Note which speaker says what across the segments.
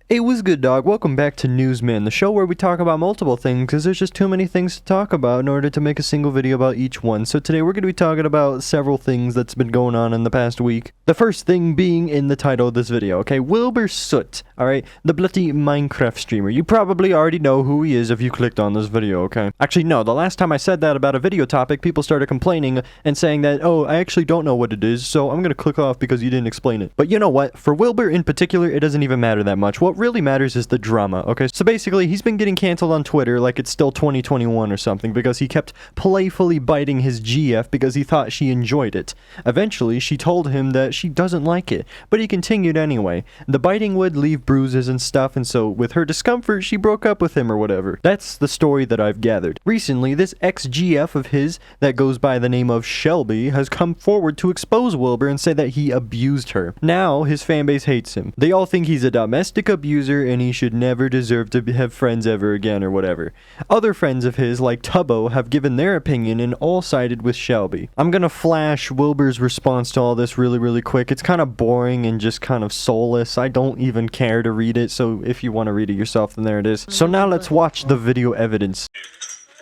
Speaker 1: Hey, what's good, dog? Welcome back to Newsman, the show where we talk about multiple things because there's just too many things to talk about in order to make a single video about each one. So today we're going to be talking about several things that's been going on in the past week. The first thing being in the title of this video, okay? Wilbur Soot, alright? The bloody Minecraft streamer. You probably already know who he is if you clicked on this video, okay? Actually, no, the last time I said that about a video topic, people started complaining and saying that, oh, I actually don't know what it is, so I'm going to click off because you didn't explain it. But you know what? For Wilbur in particular, it doesn't even matter that much. What really matters is the drama, okay? So basically, he's been getting canceled on Twitter like it's still 2021 or something because he kept playfully biting his GF because he thought she enjoyed it. Eventually, she told him that she doesn't like it, but he continued anyway. The biting would leave bruises and stuff, and so with her discomfort, she broke up with him or whatever. That's the story that I've gathered. Recently, this ex-GF of his that goes by the name of Shelby has come forward to expose Wilbur and say that he abused her. Now, his fanbase hates him. They all think he's a domestic abuser and he should never deserve to have friends ever again or whatever. Other friends of his, like Tubbo, have given their opinion and all sided with Shelby. I'm gonna flash Wilbur's response to all this really quick. It's kind of boring and just kind of soulless. I don't even care to read it, so if you want to read it yourself, then there it is. So now let's watch the video evidence.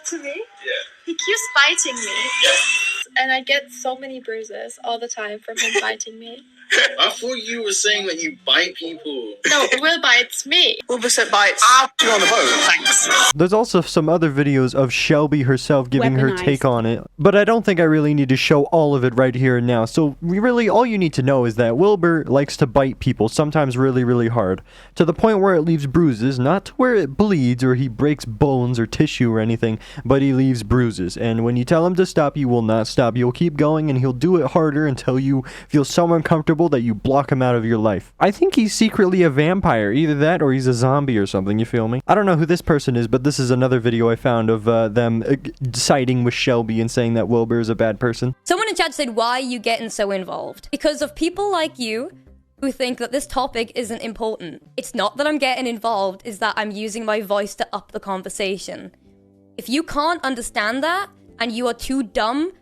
Speaker 2: To me?
Speaker 3: Yeah.
Speaker 2: He keeps biting me.
Speaker 3: Yeah.
Speaker 2: And I get so many bruises all the time from him biting me.
Speaker 3: I thought you were saying that you bite people.
Speaker 2: No, Will bites me.
Speaker 4: Wilbur Soot bites. I'll put you on the boat, thanks.
Speaker 1: There's also some other videos of Shelby herself giving her take on it, but I don't think I really need to show all of it right here and now. So really, all you need to know is that Wilbur likes to bite people, sometimes really hard, to the point where it leaves bruises, not to where it bleeds or he breaks bones or tissue or anything, but he leaves bruises. And when you tell him to stop, he will not stop. He'll keep going and he'll do it harder until you feel so uncomfortable that you block him out of your life. I think he's secretly a vampire, either that or he's a zombie or something, you feel me? I don't know who this person is, but this is another video I found of them siding with Shelby and saying that Wilbur is a bad person.
Speaker 5: Someone in chat said, why are you getting so involved? Because of people like you who think that this topic isn't important. It's not that I'm getting involved, it's that I'm using my voice to up the conversation. If you can't understand that, and you are too dumb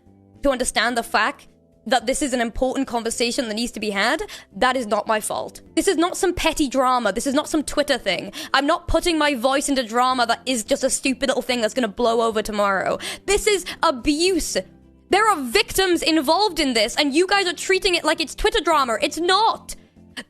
Speaker 5: to understand the fact that this is an important conversation that needs to be had, that is not my fault. This is not some petty drama. This is not some Twitter thing. I'm not putting my voice into drama that is just a stupid little thing that's gonna blow over tomorrow. This is abuse. There are victims involved in this, and you guys are treating it like it's Twitter drama. It's not.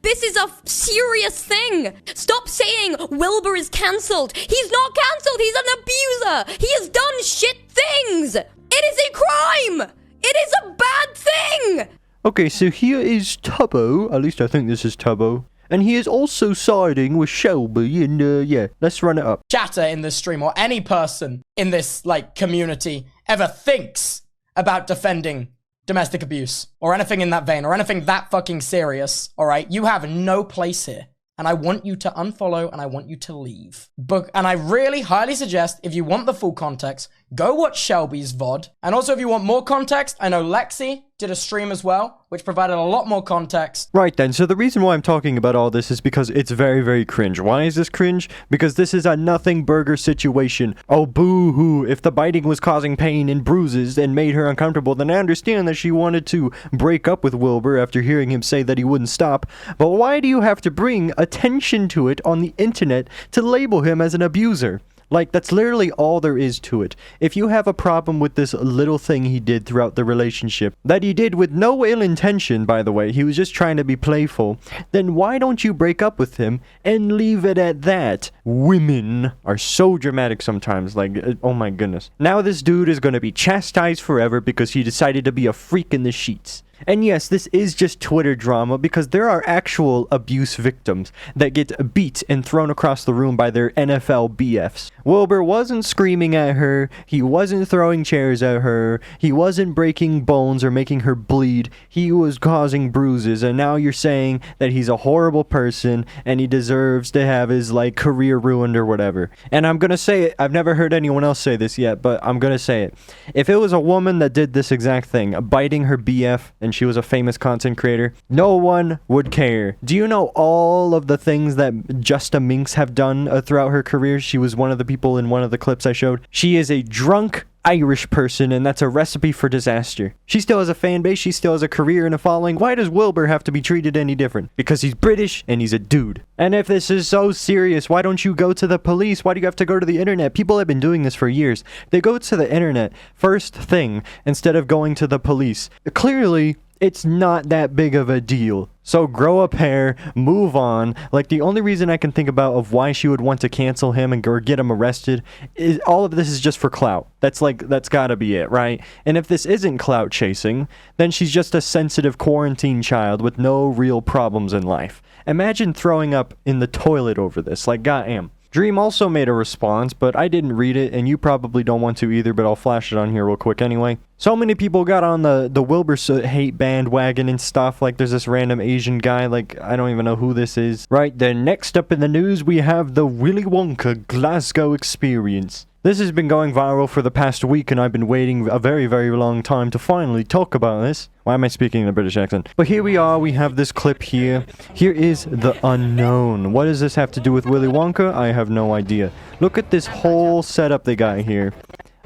Speaker 5: This is a serious thing. Stop saying Wilbur is cancelled. He's not cancelled. He's an abuser. He has done shit things. It is a crime. It is a bad thing!
Speaker 1: Okay, so here is Tubbo, at least I think this is Tubbo, and he is also siding with Shelby, and yeah, let's run it up.
Speaker 4: Chatter in this stream, or any person in this, community, ever thinks about defending domestic abuse, or anything in that vein, or anything that fucking serious, alright? You have no place here. And I want you to unfollow and I want you to leave. And I really highly suggest, if you want the full context, go watch Shelby's VOD. And also if you want more context, I know Lexi did a stream as well, which provided a lot more context.
Speaker 1: Right then, so the reason why I'm talking about all this is because it's very cringe. Why is this cringe? Because this is a nothing burger situation. Oh, boo-hoo. If the biting was causing pain and bruises and made her uncomfortable, then I understand that she wanted to break up with Wilbur after hearing him say that he wouldn't stop. But why do you have to bring attention to it on the internet to label him as an abuser? Like, that's literally all there is to it. If you have a problem with this little thing he did throughout the relationship, that he did with no ill intention, by the way, he was just trying to be playful, then why don't you break up with him and leave it at that? Women are so dramatic sometimes, like, oh my goodness. Now this dude is gonna be chastised forever because he decided to be a freak in the sheets. And yes, this is just Twitter drama because there are actual abuse victims that get beat and thrown across the room by their NFL BFs. Wilbur wasn't screaming at her, he wasn't throwing chairs at her, he wasn't breaking bones or making her bleed, he was causing bruises, and now you're saying that he's a horrible person and he deserves to have his, career ruined or whatever. And I'm gonna say it, I've never heard anyone else say this yet, but I'm gonna say it. If it was a woman that did this exact thing, biting her BF, and she was a famous content creator, no one would care. Do you know all of the things that Justa Minx have done throughout her career? She was one of the people in one of the clips I showed. She is a drunk Irish person, and that's a recipe for disaster. She still has a fan base, she still has a career and a following. Why does Wilbur have to be treated any different? Because he's British and he's a dude. And if this is so serious, why don't you go to the police? Why do you have to go to the internet? People have been doing this for years. They go to the internet first thing instead of going to the police. Clearly, it's not that big of a deal. So grow a pair, move on. Like, the only reason I can think about of why she would want to cancel him or get him arrested is all of this is just for clout. That's gotta be it, right? And if this isn't clout chasing, then she's just a sensitive quarantine child with no real problems in life. Imagine throwing up in the toilet over this, like, goddamn. Dream also made a response, but I didn't read it, and you probably don't want to either, but I'll flash it on here real quick anyway. So many people got on the Wilbur Soot hate bandwagon and stuff. Like, there's this random Asian guy, like, I don't even know who this is. Right, then next up in the news, we have the Willy Wonka Glasgow experience. This has been going viral for the past week, and I've been waiting a very, very long time to finally talk about this. Why am I speaking in a British accent? But here we are, we have this clip here. Here is the unknown. What does this have to do with Willy Wonka? I have no idea. Look at this whole setup they got here.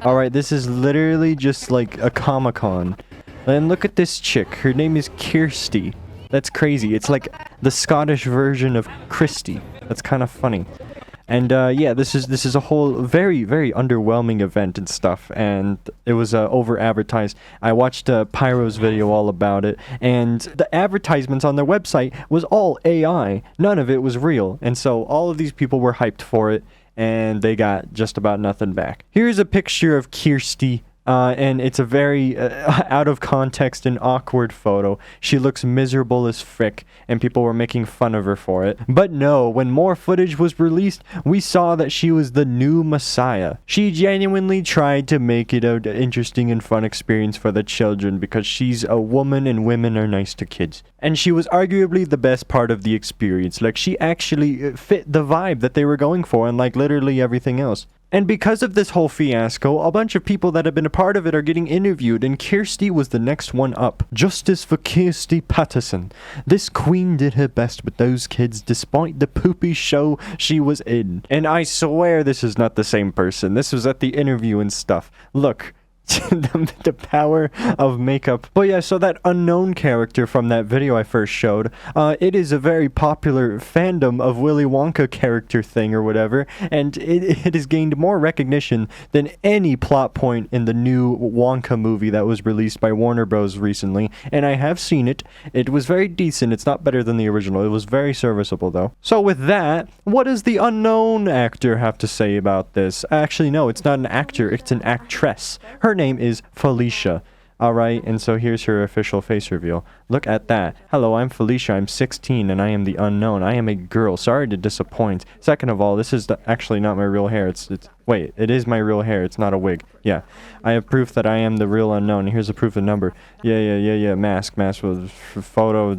Speaker 1: Alright, this is literally just like a Comic-Con. And look at this chick. Her name is Kirsty. That's crazy. It's like the Scottish version of Christy. That's kind of funny. And yeah, this is a whole very, very underwhelming event and stuff, and it was over advertised. I watched Pyro's video all about it, and the advertisements on their website was all AI. None of it was real, and so all of these people were hyped for it, and they got just about nothing back. Here's a picture of Kirsty. And it's a very out of context and awkward photo. She looks miserable as frick, and people were making fun of her for it. But no, when more footage was released, we saw that she was the new Messiah. She genuinely tried to make it an interesting and fun experience for the children because she's a woman and women are nice to kids. And she was arguably the best part of the experience. Like, she actually fit the vibe that they were going for, and like literally everything else. And because of this whole fiasco, a bunch of people that have been a part of it are getting interviewed, and Kirsty was the next one up. Justice for Kirsty Patterson. This queen did her best with those kids despite the poopy show she was in. And I swear this is not the same person. This was at the interview and stuff. Look. The power of makeup. But yeah, so that unknown character from that video I first showed, it is a very popular fandom of Willy Wonka character thing or whatever, and it has gained more recognition than any plot point in the new Wonka movie that was released by Warner Bros. Recently, and I have seen it. It was very decent. It's not better than the original. It was very serviceable though. So with that, what does the unknown actor have to say about this? Actually, no, it's not an actor, it's an actress. Her name is Felicia. Alright, and so here's her official face reveal. Look at that. Hello, I'm Felicia. I'm 16 and I am the unknown. I am a girl. Sorry to disappoint. Second of all, this is actually not my real hair. Wait, it is my real hair. It's not a wig. Yeah. I have proof that I am the real unknown. Here's a proof of number. Yeah. Mask with photo,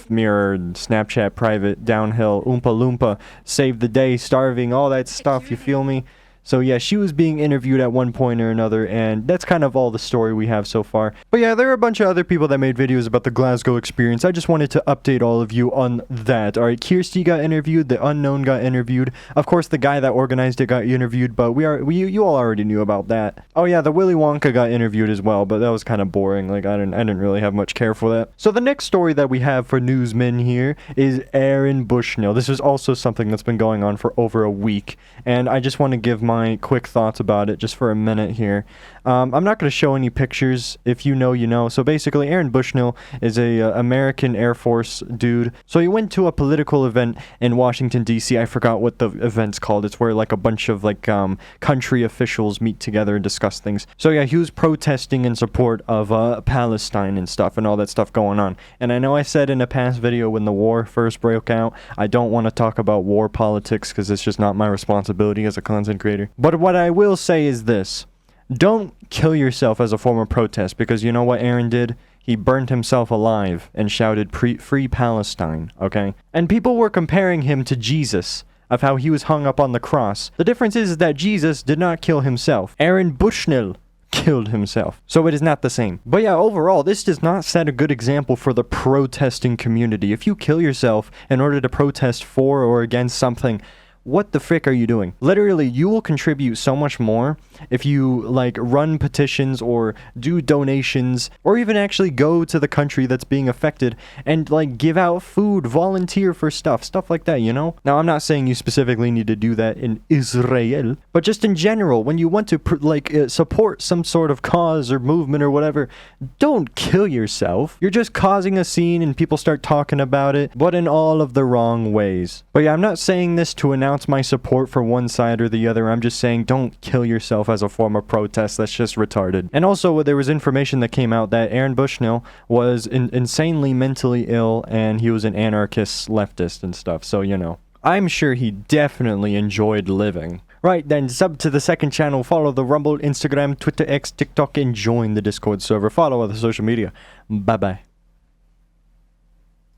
Speaker 1: mirror, Snapchat private, downhill, Oompa Loompa, save the day, starving, all that stuff. You feel me? So yeah, she was being interviewed at one point or another, and that's kind of all the story we have so far. But yeah, there are a bunch of other people that made videos about the Glasgow experience. I just wanted to update all of you on that. Alright, Kirsty got interviewed, the unknown got interviewed. Of course, the guy that organized it got interviewed, but you all already knew about that. Oh yeah, the Willy Wonka got interviewed as well, but that was kind of boring. Like, I didn't really have much care for that. So the next story that we have for newsmen here is Aaron Bushnell. This is also something that's been going on for over a week, and I just want to give my quick thoughts about it just for a minute here. I'm not going to show any pictures. If you know, you know. So basically, Aaron Bushnell is a American Air Force dude. So he went to a political event in Washington, D.C. I forgot what the event's called. It's where like a bunch of like country officials meet together and discuss things. So yeah, he was protesting in support of Palestine and stuff and all that stuff going on. And I know I said in a past video when the war first broke out, I don't want to talk about war politics because it's just not my responsibility as a content creator. But what I will say is this. Don't kill yourself as a form of protest, because you know what Aaron did? He burned himself alive and shouted free Palestine, okay? And people were comparing him to Jesus, of how he was hung up on the cross. The difference is that Jesus did not kill himself. Aaron Bushnell killed himself. So it is not the same. But yeah, overall, this does not set a good example for the protesting community. If you kill yourself in order to protest for or against something, what the frick are you doing? Literally, you will contribute so much more if you, like, run petitions or do donations or even actually go to the country that's being affected and, like, give out food, volunteer for stuff like that, you know? Now, I'm not saying you specifically need to do that in Israel, but just in general, when you want to, support some sort of cause or movement or whatever, don't kill yourself. You're just causing a scene and people start talking about it, but in all of the wrong ways. But yeah, I'm not saying this to announce my support for one side or the other. I'm just saying don't kill yourself as a form of protest. That's just retarded. And also, there was information that came out that Aaron Bushnell was insanely mentally ill and he was an anarchist leftist and stuff. So, you know, I'm sure he definitely enjoyed living. Right, then sub to the second channel, follow the Rumble, Instagram, Twitter, X, TikTok, and join the Discord server. Follow other social media. Bye-bye.